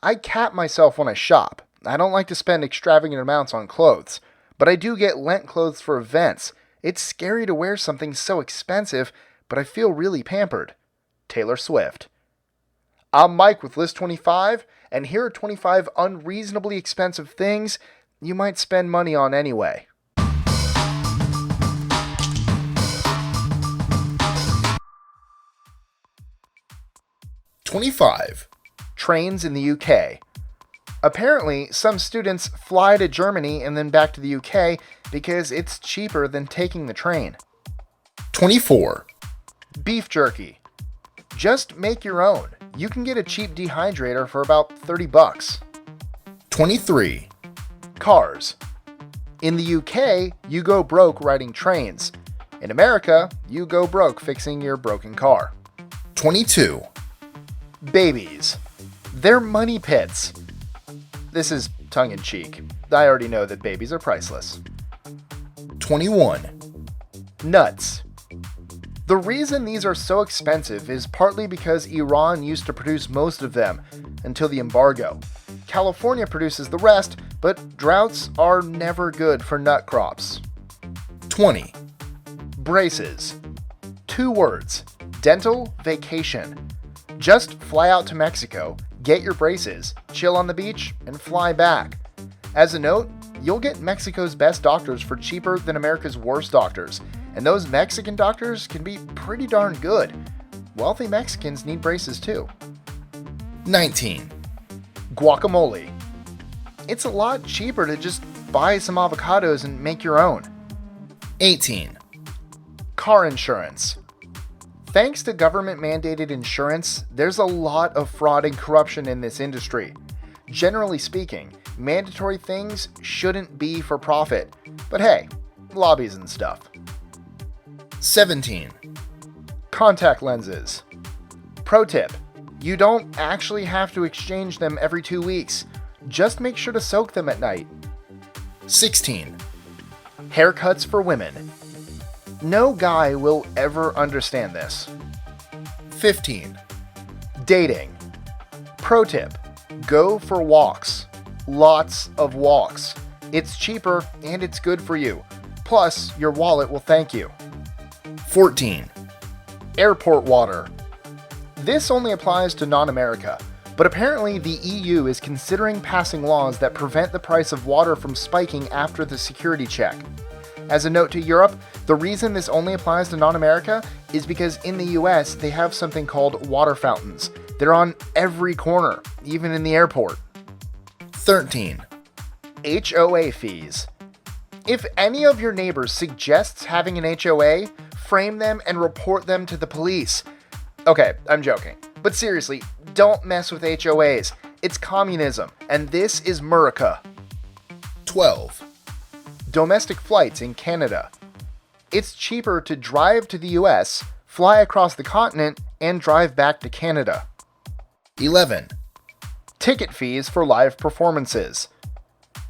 I cap myself when I shop. I don't like to spend extravagant amounts on clothes, but I do get lent clothes for events. It's scary to wear something so expensive, but I feel really pampered. Taylor Swift. I'm Mike with List 25, and here are 25 unreasonably expensive things you might spend money on anyway. #25. Trains in the UK. Apparently, some students fly to Germany and then back to the UK because it's cheaper than taking the train. #24. Beef jerky. Just make your own. You can get a cheap dehydrator for about $30. #23. Cars. In the UK, you go broke riding trains. In America, you go broke fixing your broken car. #22. Babies. They're money pits. This is tongue-in-cheek. I already know that babies are priceless. #21. Nuts. The reason these are so expensive is partly because Iran used to produce most of them until the embargo. California produces the rest, but droughts are never good for nut crops. #20. Braces. 2 words. Dental vacation. Just fly out to Mexico, get your braces, chill on the beach, and fly back. As a note, you'll get Mexico's best doctors for cheaper than America's worst doctors, and those Mexican doctors can be pretty darn good. Wealthy Mexicans need braces too. 19. Guacamole. It's a lot cheaper to just buy some avocados and make your own. 18. Car insurance. Thanks to government-mandated insurance, there's a lot of fraud and corruption in this industry. Generally speaking, mandatory things shouldn't be for profit, but hey, lobbies and stuff. 17. Contact lenses. Pro tip, you don't actually have to exchange them every 2 weeks. Just make sure to soak them at night. 16. Haircuts for women. No guy will ever understand this. 15. Dating. Pro tip, go for walks. Lots of walks. It's cheaper and it's good for you. Plus, your wallet will thank you. 14. Airport water. This only applies to non-America, but apparently the EU is considering passing laws that prevent the price of water from spiking after the security check. As a note to Europe, the reason this only applies to non-America is because in the US they have something called water fountains. They're on every corner, even in the airport. 13. HOA fees. If any of your neighbors suggests having an HOA, frame them and report them to the police. Okay, I'm joking. But seriously, don't mess with HOAs. It's communism, and this is Murica. 12. Domestic flights in Canada. It's cheaper to drive to the US, fly across the continent, and drive back to Canada. 11. Ticket fees for live performances.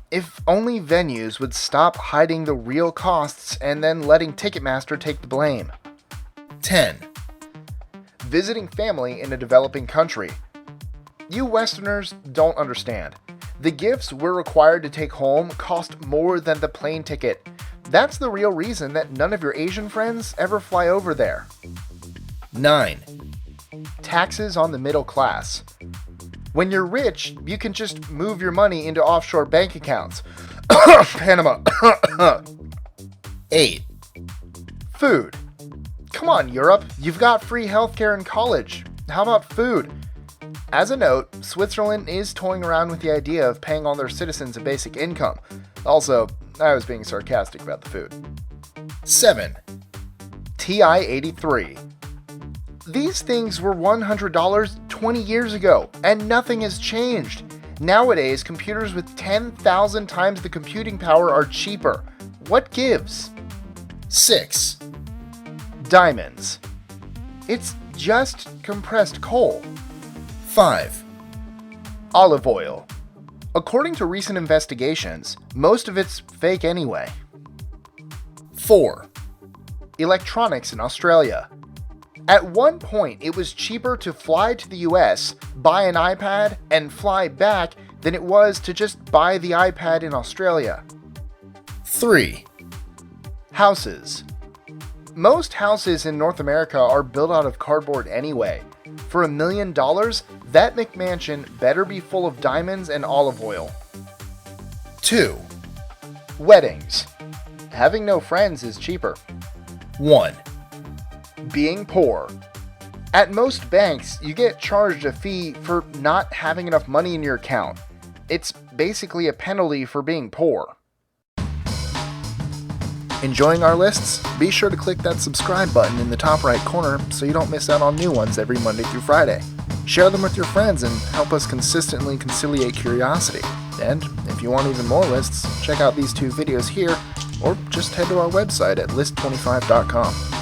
If only venues would stop hiding the real costs and then letting Ticketmaster take the blame. 10. Visiting family in a developing country. You Westerners don't understand. The gifts we're required to take home cost more than the plane ticket. That's the real reason that none of your Asian friends ever fly over there. 9. Taxes on the middle class. When you're rich, you can just move your money into offshore bank accounts. Panama. 8. Food. Come on, Europe. You've got free healthcare in college. How about food? As a note, Switzerland is toying around with the idea of paying all their citizens a basic income. Also, I was being sarcastic about the food. 7. TI-83. These things were $100 20 years ago, and nothing has changed. Nowadays, computers with 10,000 times the computing power are cheaper. What gives? 6. Diamonds. It's just compressed coal. 5. Olive oil. According to recent investigations, most of it's fake anyway. 4. Electronics in Australia. At one point, it was cheaper to fly to the US, buy an iPad, and fly back than it was to just buy the iPad in Australia. 3. Houses. Most houses in North America are built out of cardboard anyway. For $1 million, that McMansion better be full of diamonds and olive oil. 2. Weddings. Having no friends is cheaper. 1. Being poor. At most banks, you get charged a fee for not having enough money in your account. It's basically a penalty for being poor. Enjoying our lists? Be sure to click that subscribe button in the top right corner so you don't miss out on new ones every Monday through Friday. Share them with your friends and help us consistently conciliate curiosity. And if you want even more lists, check out these 2 videos here, or just head to our website at list25.com.